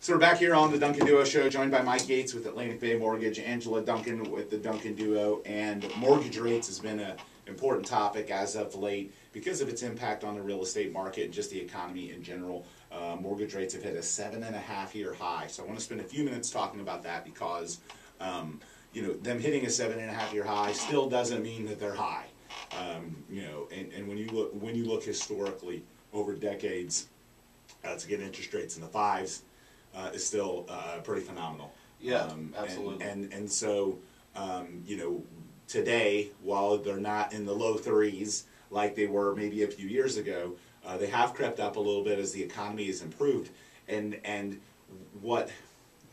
So we're back here on the Duncan Duo Show, joined by Mike Yates with Atlantic Bay Mortgage, Angela Duncan with the Duncan Duo, and mortgage rates has been an important topic as of late because of its impact on the real estate market and just the economy in general. Mortgage rates have hit a 7.5-year high. So I want to spend a few minutes talking about that because them hitting a 7.5-year high still doesn't mean that they're high. And when you look historically over decades, to get interest rates in the fives is still pretty phenomenal. Yeah, absolutely. And so today, while they're not in the low threes like they were maybe a few years ago, they have crept up a little bit as the economy has improved. And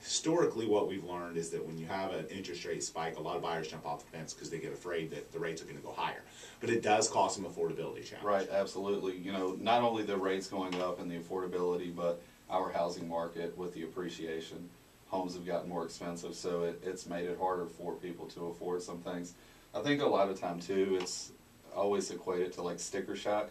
historically what we've learned is that when you have an interest rate spike, a lot of buyers jump off the fence because they get afraid that the rates are going to go higher. But it does cause some affordability challenge. Right, absolutely. Not only the rates going up and the affordability, but our housing market with the appreciation. Homes have gotten more expensive, so it's made it harder for people to afford some things. I think a lot of time too, it's always equated to like sticker shock.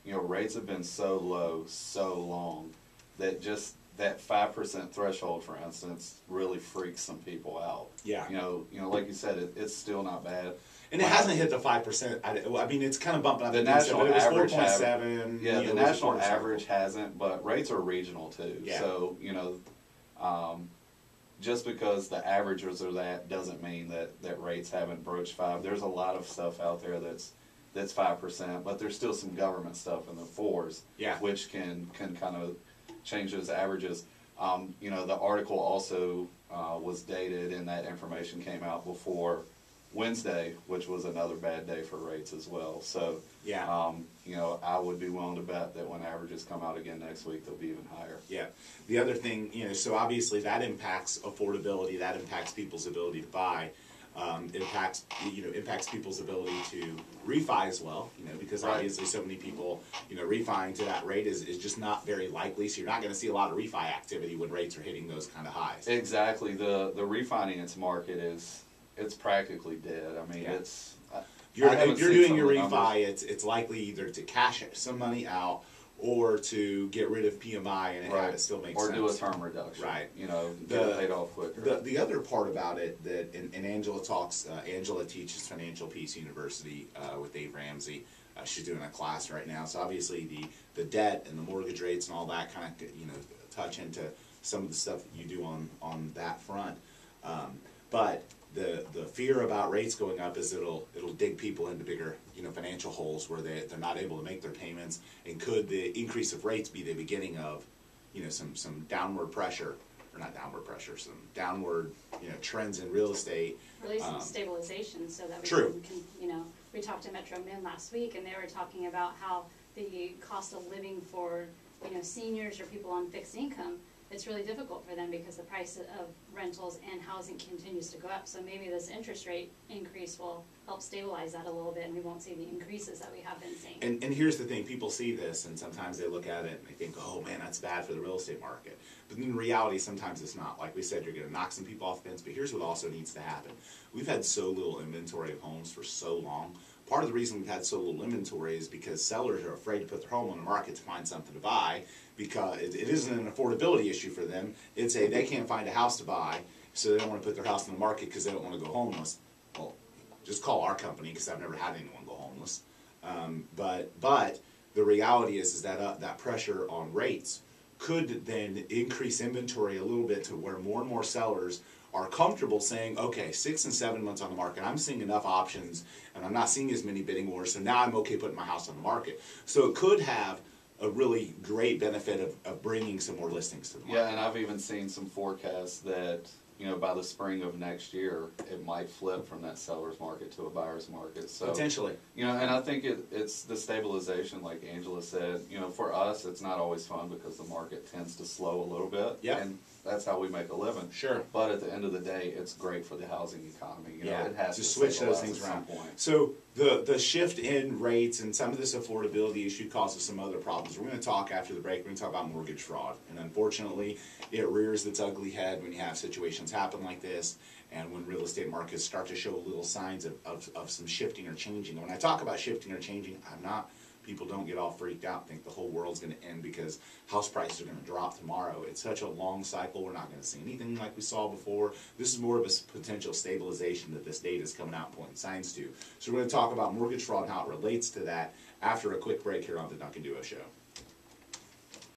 Rates have been so low, so long, that just that 5% threshold, for instance, really freaks some people out. Yeah. Like you said, it's still not bad. And it hasn't hit the 5%. I mean, it's kind of bumping up. The national average 4.7. Yeah, the national average hasn't, but rates are regional too. Yeah. So just because the averages are that doesn't mean that rates haven't broached 5. There's a lot of stuff out there that's 5%, but there's still some government stuff in the 4s. Yeah. Which can kind of change those averages. The article also was dated, and that information came out before Wednesday, which was another bad day for rates as well. So, yeah. I would be willing to bet that when averages come out again next week, they'll be even higher. Yeah. The other thing, so obviously that impacts affordability, that impacts people's ability to buy. Impacts people's ability to refi as well, because obviously so many people, refining to that rate is just not very likely, so you're not going to see a lot of refi activity when rates are hitting those kind of highs. Exactly. The refinance market it's practically dead. I mean, yeah. If you're doing your refi, it's likely either to cash some money out or to get rid of PMI and have it still make sense. Or do a term reduction. Right. Get it paid off quicker. The other part about it that, and Angela talks, Angela teaches Financial Peace University with Dave Ramsey. She's doing a class right now. So obviously the debt and the mortgage rates and all that kind of, touch into some of the stuff that you do on that front. But the fear about rates going up is it'll dig people into bigger financial holes where they're not able to make their payments. And could the increase of rates be the beginning of some downward pressure, or not downward pressure, some downward trends in real estate? Really some stabilization, so that we true. can we talked to Metro Min last week, and they were talking about how the cost of living for seniors or people on fixed income, it's really difficult for them because the price of rentals and housing continues to go up. So maybe this interest rate increase will help stabilize that a little bit, and we won't see the increases that we have been seeing. And here's the thing, people see this and sometimes they look at it and they think, oh man, that's bad for the real estate market. But in reality, sometimes it's not. Like we said, you're going to knock some people off the fence, but here's what also needs to happen. We've had so little inventory of homes for so long. Part of the reason we've had so little inventory is because sellers are afraid to put their home on the market to find something to buy, because it isn't an affordability issue for them. It's they can't find a house to buy, so they don't want to put their house on the market because they don't want to go homeless. Well, just call our company, because I've never had anyone go homeless. But the reality is that that pressure on rates could then increase inventory a little bit to where more and more sellers are comfortable saying, okay, 6 and 7 months on the market, I'm seeing enough options and I'm not seeing as many bidding wars, so now I'm okay putting my house on the market. So it could have a really great benefit of bringing some more listings to the market. Yeah, and I've even seen some forecasts that by the spring of next year, it might flip from that seller's market to a buyer's market. So potentially. And I think it's the stabilization, like Angela said. For us, it's not always fun because the market tends to slow a little bit. Yeah. And that's how we make a living. Sure. But at the end of the day, it's great for the housing economy. It has to switch those things around. So the shift in rates and some of this affordability issue causes some other problems. We're going to talk after the break. We're going to talk about mortgage fraud. And unfortunately, it rears its ugly head when you have situations happen like this, and when real estate markets start to show little signs of some shifting or changing. And when I talk about shifting or changing, I'm not people don't get all freaked out and think the whole world's going to end because house prices are going to drop tomorrow. It's such a long cycle. We're not going to see anything like we saw before. This is more of a potential stabilization that this data is coming out pointing signs to. So we're going to talk about mortgage fraud and how it relates to that after a quick break here on the Duncan Duo Show.